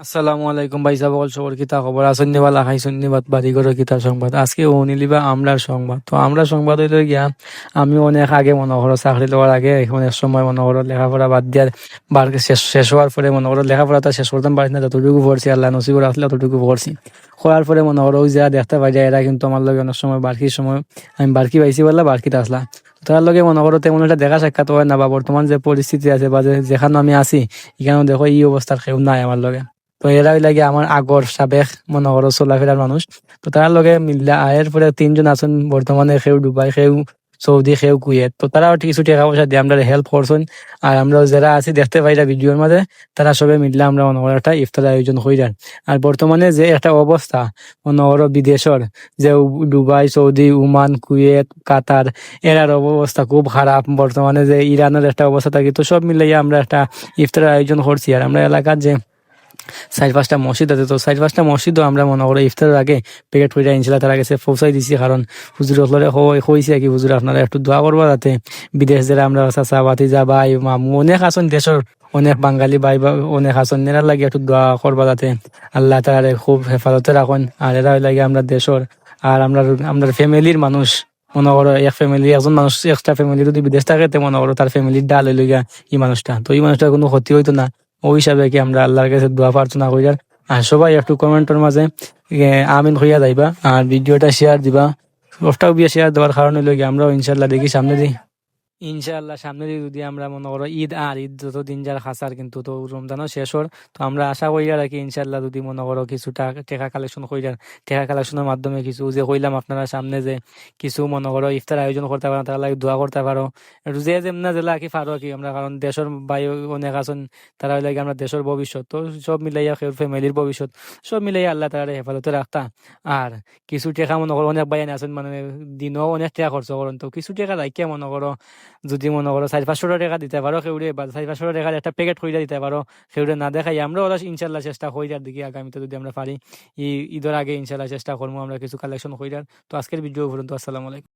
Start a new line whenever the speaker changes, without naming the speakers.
আসসালামু আলাইকুম ভাই সাহেব, সবর কিতা খবর আছেন নি? বালা খাইছেন নি? বাত বাড়ি করে কিতা সংবাদ আজকে ও নিলিবা আমরার সংবাদ। তো আমরা সংবাদ হইলো গিয়া, আমি অনেক আগে মনে করো চাকরি লওয়ার আগে অনেক সময় মনে করো লেখাপড়া বাদ দিয়ার বার শেষ শেষ হওয়ার পরে মনে করো লেখাপড়াটা শেষ করতাম পারি না, যতটুকু পড়ছি আল্লাহ নসিবর আসলে ততটুকু পড়ছি। করার পরে মনে করো ওই যারা দেখতে পাই যায় এরা কিন্তু আমার লগে অনেক সময় বার্ষিক সময় আমি বার্কি পাইছি বললা বার্কিতে আসলা। তার লগে মনে করো তেমন একটা দেখা সাক্ষাৎ হয় না, বা বর্তমান যে পরিস্থিতি আছে বা যেখানে আমি আছি এখানেও দেখো এই অবস্থার কেউ নাই আমার লগে। তো এরা লাগে আমার আগর সাবেক মনে করো চলাফেরার মানুষ। তো তার লগে মিল্লা আয়ের পরে তিনজন আছেন বর্তমানে, কেউ দুবাই, কেউ সৌদি, কেউ কুয়েত। তো তারাও কিছু টাকা পয়সা দিয়ে আমরা হেল্প করছেন। আর আমরা যারা আছি দেখতে পাই ভিডিওর মাঝে, তারা সবে মিললে আমরা মনে করো একটা ইফতার আয়োজন করি। আর বর্তমানে যে একটা অবস্থা মনে করো বিদেশের, যে দুবাই, সৌদি, ওমান, কুয়েত, কাতার, এরার অবস্থা খুব খারাপ। বর্তমানে যে ইরানের একটা অবস্থা থাকে, তো সব মিলাইয়া আমরা একটা ইফতারের আয়োজন করছি। আর আমরা এলাকার যে 4-5টা মসজিদ আছে, তো 4-5টা মসজিদও আমরা মনে করো ইফতারের আগে প্যাকেট করে ইনশাল্লাহ তারা কাছে পৌঁছাই দিছি। কারণ হুজুর হলরে হয়েছে কি, হুজুর আপনারা একটু দোয়া করবা যাতে বিদেশ যারা আমরা চাচা ভাতিজা ভাই মামু অনেক আছেন দেশের, অনেক বাঙালি ভাই বা অনেক আছেন, এরা লাগে একটু দোয়া করবা যাতে আল্লাহ তাআলা খুব হেফাজতে রাখুন। আর এরা লাগে আমরা দেশের, আর আমরা আমরা ফ্যামিলির মানুষ। মনে করো এক ফ্যামিলি, একজন মানুষ একটা ফ্যামিলি যদি বিদেশ থাকে, তো মনে করো তার ফ্যামিলির ডাল হইল গিয়া এই মানুষটা, তো এই মানুষটার কোনো ক্ষতি হইতো না। ওই হিসাবে কি আমরা আল্লাহর কাছে দোয়া প্রার্থনা করি। আর সবাই একটু কমেন্টের মাঝে আমিন হইয়া যাইবা, আর ভিডিওটা শেয়ার দিবা। ওটাও বিয়ে শেয়ার দেওয়ার কারণে লই আমরাও ইনশাল্লাহ দেখি সামনে দিই। ইনশাআল্লাহ সামনে দিয়ে যদি আমরা মনে করো ঈদ, আর ঈদ যতদিন যার খাসার কিন্তু তো রমজানও শেষ হর। তো আমরা আশা করি আর কি ইনশাআল্লাহ যদি মনে করো কিছু টাকা কালেকশন করি, টাকা কালেকশনের মাধ্যমে কিছু যে কইলাম আপনারা সামনে যে কিছু মনে করো ইফতার আয়োজন করতে পারো, তারা লাগে দোয়া করতে পারো। একটু যে যেমনা জেলা কি পারো কি আমরা, কারণ দেশের ভাই অনেক আছেন, তারা লাগে আমরা দেশের ভবিষ্যৎ। তো সব মিলাইয়া কেউ ফ্যামিলির ভবিষ্যৎ, সব মিলাইয়া আল্লাহ তারা হেফাজতে রাখতা। আর কিছু টাকা মনে করো অনেক বাইন আছেন, মানে দিনও অনেক টাকা খরচ করেন, তো কিছু টাকা রাখিয়া মনে করো যদি মনে করো 400-500 টাকা দিতে পারো কেউরে, বা 400-500 টাকার একটা প্যাকেট কইরা দিতে পারো কেউরে না দেখাই, আমরা ওরা ইনশাল্লাহ চেষ্টা কইরার দিকে আগামীতে যদি আমরা পারি ঈদের আগে ইনশাল্লাহ চেষ্টা করবো আমরা কিছু কালেকশন কইরার। তো আজকের ভিডিও পর্যন্ত, আসসালামু আলাইকুম।